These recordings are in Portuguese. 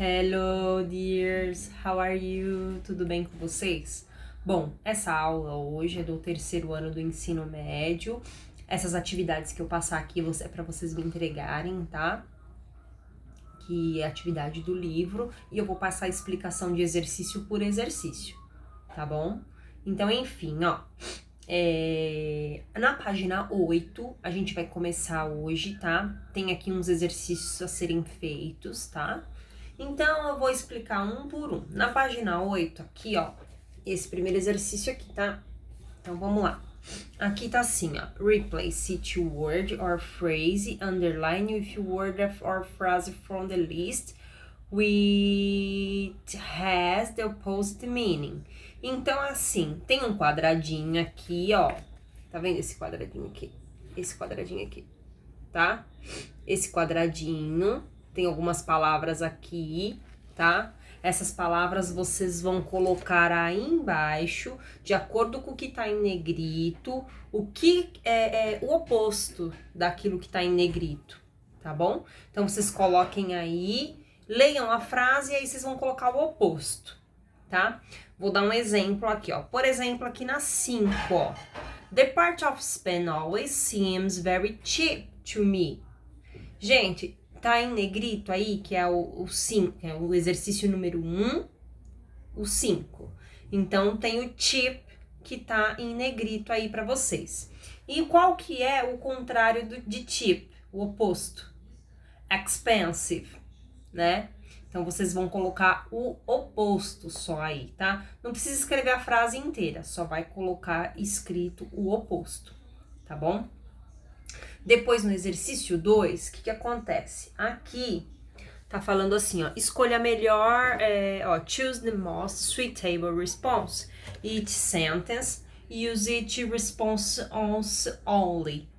Hello, dears. How are you? Tudo bem com vocês? Bom, essa aula hoje é do terceiro ano do ensino médio. Essas atividades que eu passar aqui é para vocês me entregarem, tá? Que é a atividade do livro. E eu vou passar a explicação de exercício por exercício, tá bom? Então, enfim, ó. Na página 8, a gente vai começar hoje, tá? Tem aqui uns exercícios a serem feitos, tá? Então, eu vou explicar um por um. Na página 8, aqui, ó, esse primeiro exercício aqui, tá? Então, vamos lá. Aqui tá assim, ó. Replace each word or phrase, underline with word or phrase from the list which has the opposite meaning. Então, assim, tem um quadradinho aqui, ó. Tá vendo esse quadradinho aqui? Esse quadradinho aqui, tá? Esse quadradinho, tem algumas palavras aqui, tá? Essas palavras vocês vão colocar aí embaixo, de acordo com o que tá em negrito, o que é o oposto daquilo que tá em negrito, tá bom? Então, vocês coloquem aí, leiam a frase e aí vocês vão colocar o oposto, tá? Vou dar um exemplo aqui, ó. Por exemplo, aqui na 5, ó. The part of Spain always seems very cheap to me. Gente, tá em negrito aí, que é o 5, é o exercício número 1, o 5. Então, tem o cheap, que tá em negrito aí pra vocês. E qual que é o contrário de cheap? O oposto. Expensive, né? Então, vocês vão colocar o oposto só aí, tá? Não precisa escrever a frase inteira, só vai colocar escrito o oposto, tá bom? Depois, no exercício 2, o que acontece? Aqui, tá falando assim, ó, escolha a melhor, choose the most suitable response. Each sentence, use each response only,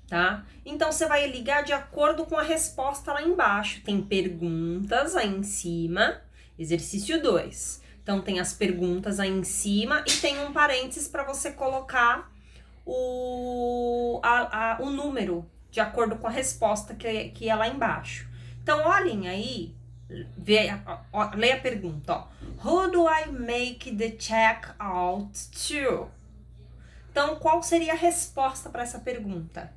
tá? Então, você vai ligar de acordo com a resposta lá embaixo. Tem perguntas aí em cima, exercício 2. Então, tem as perguntas aí em cima e tem um parênteses para você colocar o número de acordo com a resposta que é lá embaixo. Então, olhem aí, leia a pergunta, ó. Who do I make the check out to? Então, qual seria a resposta para essa pergunta?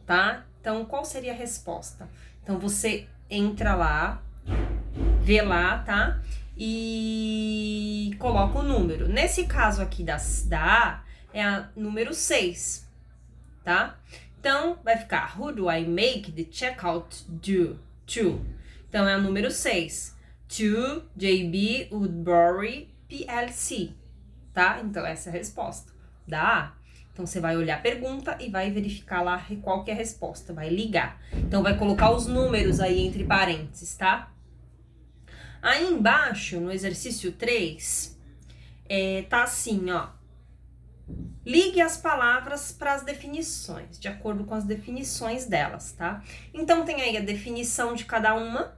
Tá? Então, qual seria a resposta? Então, você entra lá, vê lá, tá? E coloca o número. Nesse caso aqui da A, é a número 6, tá? Então, vai ficar, who do I make the checkout to? Então, é a número 6. To JB Woodbury PLC, tá? Então, essa é a resposta da A. Então, você vai olhar a pergunta e vai verificar lá qual que é a resposta, vai ligar. Então, vai colocar os números aí entre parênteses, tá? Aí embaixo, no exercício 3, tá assim, ó. Ligue as palavras para as definições, de acordo com as definições delas, tá? Então, tem aí a definição de cada uma,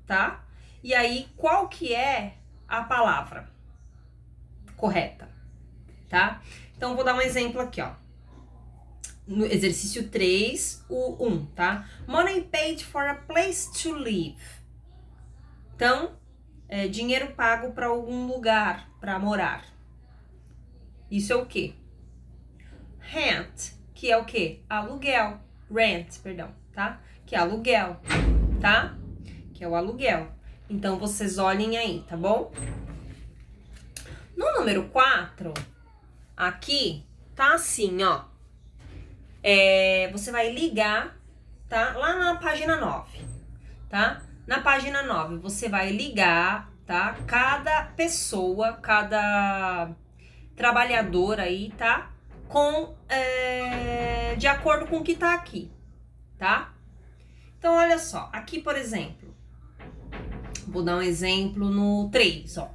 tá? E aí, qual que é a palavra correta, tá? Então, vou dar um exemplo aqui, ó. No exercício 3, o 1, tá? Money paid for a place to live. Então, dinheiro pago para algum lugar, para morar. Isso é o quê? Rent, que é o quê? Aluguel. Rent, perdão, tá? Que é aluguel, tá? Que é o aluguel. Então, vocês olhem aí, tá bom? No número 4, aqui, tá assim, ó. Você vai ligar, tá? Lá na página 9, tá? Na página 9, você vai ligar, tá? Cada pessoa, cada trabalhador aí, tá? De acordo com o que tá aqui, tá? Então, olha só. Aqui, por exemplo, vou dar um exemplo no 3, ó.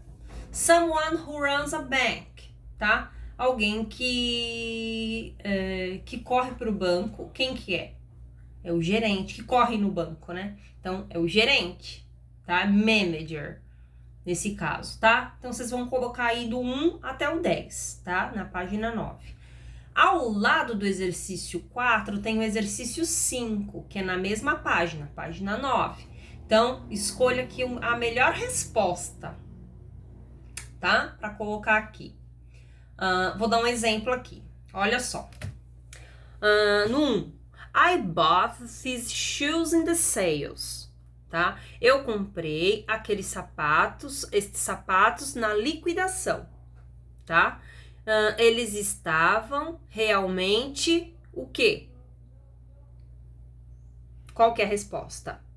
Someone who runs a bank, tá? Alguém que corre pro banco. Quem que é? É o gerente, que corre no banco, né? Então, é o gerente, tá? Manager, nesse caso, tá? Então, vocês vão colocar aí do 1 até o 10, tá? Na página 9. Ao lado do exercício 4, tem o exercício 5, que é na mesma página, página 9. Então, escolha aqui a melhor resposta, tá? Para colocar aqui. Vou dar um exemplo aqui. Olha só. No 1. I bought these shoes in the sales. Tá? Eu comprei estes sapatos na liquidação. Tá? Eles estavam realmente o quê? Qual que é a resposta?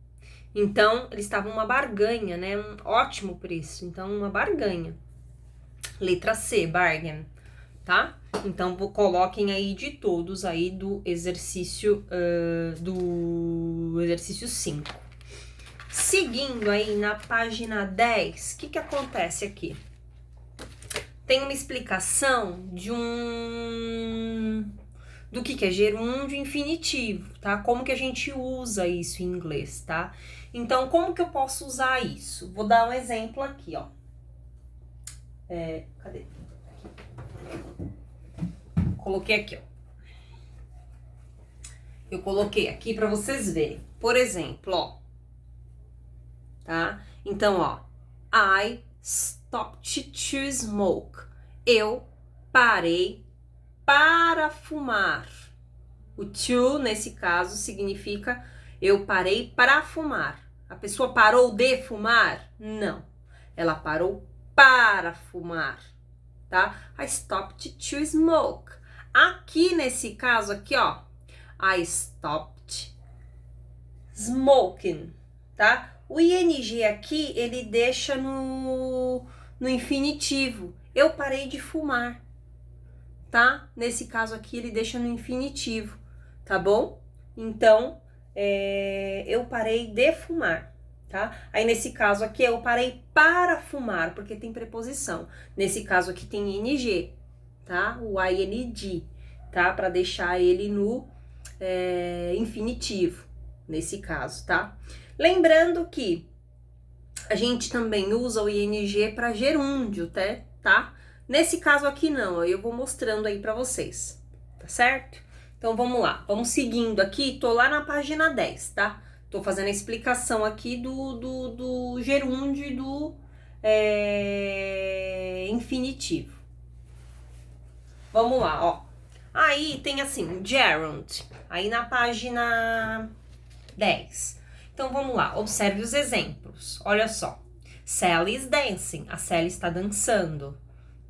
Então, eles estavam uma barganha, né? Um ótimo preço. Então, uma barganha. Letra C, bargain, tá? Então, coloquem aí de todos aí do exercício 5. Seguindo aí na página 10, o que acontece aqui? Tem uma explicação do que é gerúndio infinitivo, tá? Como que a gente usa isso em inglês, tá? Então, como que eu posso usar isso? Vou dar um exemplo aqui, ó. Cadê? Coloquei aqui, ó. Eu coloquei aqui para vocês verem. Por exemplo, ó. Tá? Então, ó. I stopped to smoke. Eu parei para fumar. O to, nesse caso, significa eu parei para fumar. A pessoa parou de fumar? Não. Ela parou para fumar, tá? I stopped to smoke. Aqui, nesse caso aqui, ó. I stopped smoking, tá? O ing aqui, ele deixa no infinitivo. Eu parei de fumar, tá? Nesse caso aqui, ele deixa no infinitivo, tá bom? Então, eu parei de fumar, tá? Aí, nesse caso aqui, eu parei para fumar, porque tem preposição. Nesse caso aqui, tem ing, tá? O ing, tá? Para deixar ele no infinitivo, nesse caso, tá? Lembrando que a gente também usa o ing para gerúndio, tá? Nesse caso aqui não, eu vou mostrando aí para vocês, tá certo? Então vamos lá, vamos seguindo aqui, tô lá na página 10, tá? Tô fazendo a explicação aqui do gerúndio e do infinitivo. Vamos lá, ó. Aí tem assim, gerund, aí na página 10. Então vamos lá, observe os exemplos. Olha só. Sally is dancing. A Sally está dançando,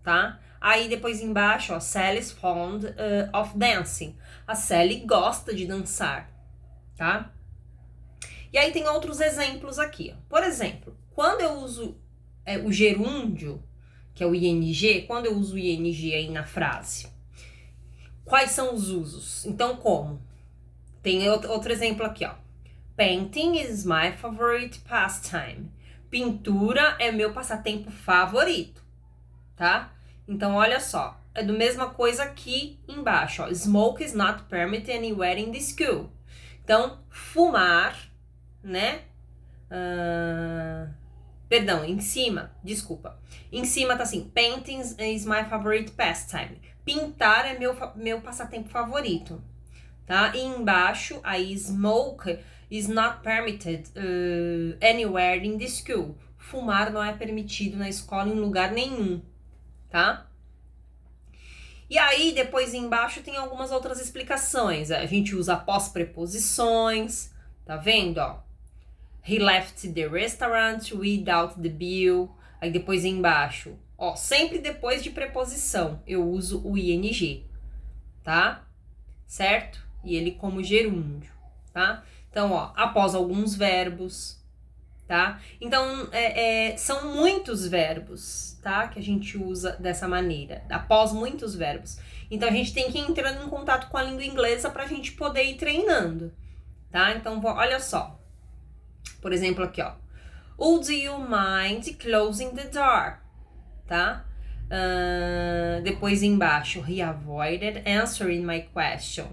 tá? Aí depois embaixo, ó, Sally is fond of dancing. A Sally gosta de dançar, tá? E aí tem outros exemplos aqui, ó. Por exemplo, quando eu uso o gerúndio, que é o ing, quando eu uso o ing aí na frase, quais são os usos? Então, como? Tem outro exemplo aqui, ó. Painting is my favorite pastime. Pintura é meu passatempo favorito, tá? Então, olha só. É do mesma coisa aqui embaixo, ó. Smoke is not permitted anywhere in the school. Então, fumar, né? Perdão, em cima, desculpa. Em cima tá assim, painting is my favorite pastime. Pintar é meu passatempo favorito, tá? E embaixo, aí, smoke is not permitted anywhere in the school. Fumar não é permitido na escola em lugar nenhum, tá? E aí, depois embaixo tem algumas outras explicações. A gente usa após preposições, tá vendo, ó? He left the restaurant without the bill. Aí depois embaixo, ó, sempre depois de preposição, eu uso o ing, tá? Certo? E ele como gerúndio, tá? Então, ó, após alguns verbos, tá? Então, são muitos verbos, tá? Que a gente usa dessa maneira, após muitos verbos. Então, a gente tem que ir entrando em contato com a língua inglesa pra gente poder ir treinando, tá? Então, olha só. Por exemplo, aqui, ó. Would you mind closing the door? Tá? Depois embaixo, he avoided answering my question.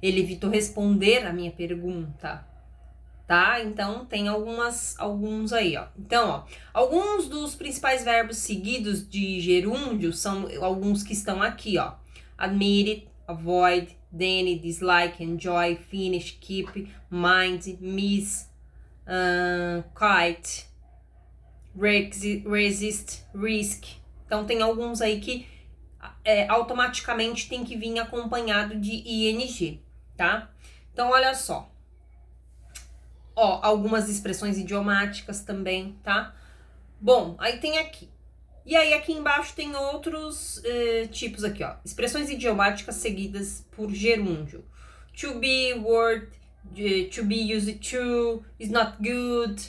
Ele evitou responder a minha pergunta, tá? Então, tem alguns aí, ó. Então, ó, alguns dos principais verbos seguidos de gerúndio são alguns que estão aqui, ó. Admit it, avoid, deny, dislike, enjoy, finish, keep, mind, miss, kite, resist, risk. Então, tem alguns aí que automaticamente tem que vir acompanhado de ing, tá? Então, olha só. Ó, algumas expressões idiomáticas também, tá? Bom, aí tem aqui. E aí aqui embaixo tem outros tipos aqui, ó. Expressões idiomáticas seguidas por gerúndio. To be, word, to be used to, is not good,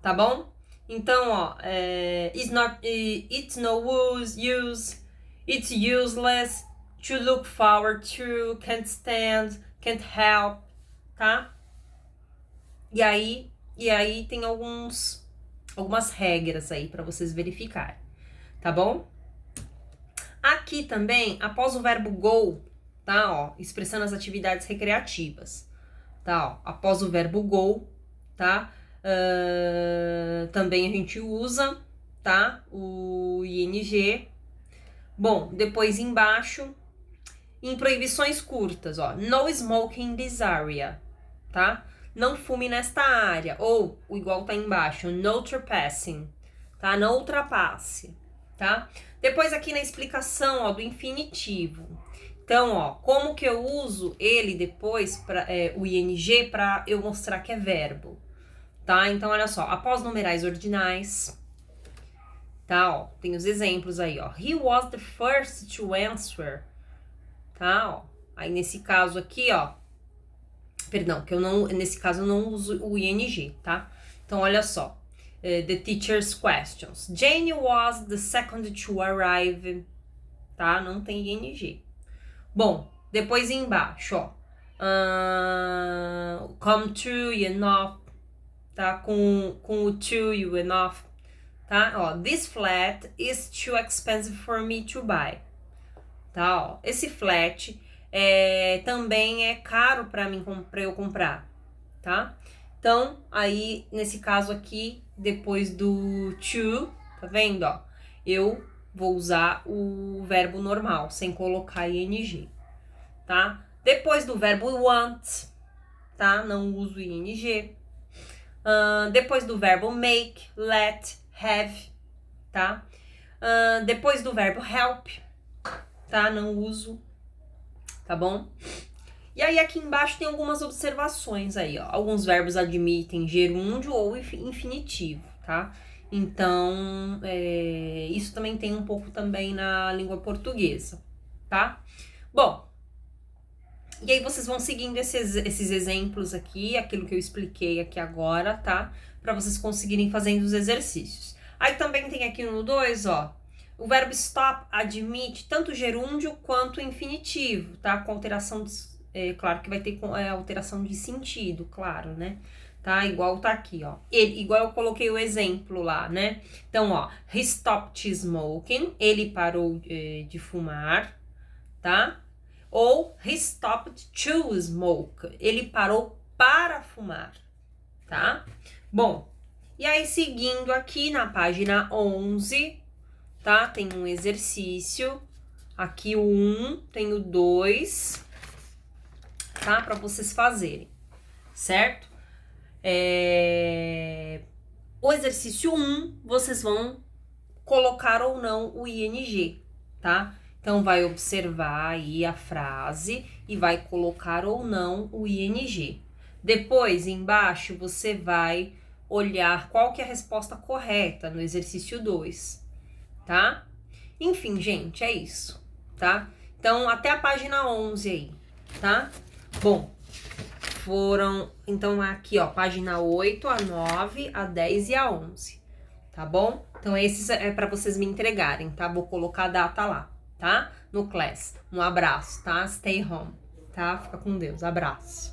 tá bom? Então, ó, it's no use, it's useless, to look forward to, can't stand, can't help, tá? E aí tem algumas regras aí para vocês verificarem, tá bom? Aqui também, após o verbo go, tá, ó, expressando as atividades recreativas, tá, ó, após o verbo go, tá, também a gente usa, tá, o ing. Bom, depois embaixo, em proibições curtas, ó, no smoking in this area, tá? Não fume nesta área, ou o igual tá embaixo, no trespassing, tá? Não ultrapasse, tá? Depois aqui na explicação, ó, do infinitivo. Então, ó, como que eu uso ele depois, o ing, para eu mostrar que é verbo, tá? Então, olha só, após numerais ordinais, tá, ó, tem os exemplos aí, ó. He was the first to answer, tá, ó. Aí, nesse caso aqui, ó, perdão, que nesse caso eu não uso o ing, tá? Então, olha só. The teacher's questions. Jane was the second to arrive, tá? Não tem ing. Bom, depois embaixo, ó. Come to e enough, tá? Com o to e o enough, tá? Ó, this flat is too expensive for me to buy, tá? Ó, esse flat também é caro para eu comprar, tá? Então, aí, nesse caso aqui, depois do to, tá vendo, ó? Eu vou usar o verbo normal, sem colocar ing, tá? Depois do verbo want, tá? Não uso ing. Depois do verbo make, let, have, tá? Depois do verbo help, tá? Não uso, tá bom? E aí aqui embaixo tem algumas observações aí, ó. Alguns verbos admitem gerúndio ou infinitivo, tá? Então, isso também tem um pouco também na língua portuguesa, tá? Bom, e aí vocês vão seguindo esses exemplos aqui, aquilo que eu expliquei aqui agora, tá? Para vocês conseguirem fazendo os exercícios. Aí também tem aqui no 2, ó, o verbo stop admite tanto gerúndio quanto infinitivo, tá? Com alteração, claro que vai ter alteração de sentido, claro, né? Tá? Igual tá aqui, ó. Igual eu coloquei o exemplo lá, né? Então, ó, he stopped smoking, ele parou de fumar, tá? Ou he stopped to smoke, ele parou para fumar, tá? Bom, e aí seguindo aqui na página 11, tá? Tem um exercício, aqui o 1, tem o 2, tá? Para vocês fazerem, certo? O exercício 1, vocês vão colocar ou não o ing, tá? Então, vai observar aí a frase e vai colocar ou não o ing. Depois, embaixo, você vai olhar qual que é a resposta correta no exercício 2, tá? Enfim, gente, é isso, tá? Então, até a página 11 aí, tá? Bom, então, aqui, ó, página 8, a 9, a 10 e a 11, tá bom? Então, esses é para vocês me entregarem, tá? Vou colocar a data lá, tá? No class. Um abraço, tá? Stay home, tá? Fica com Deus. Abraço.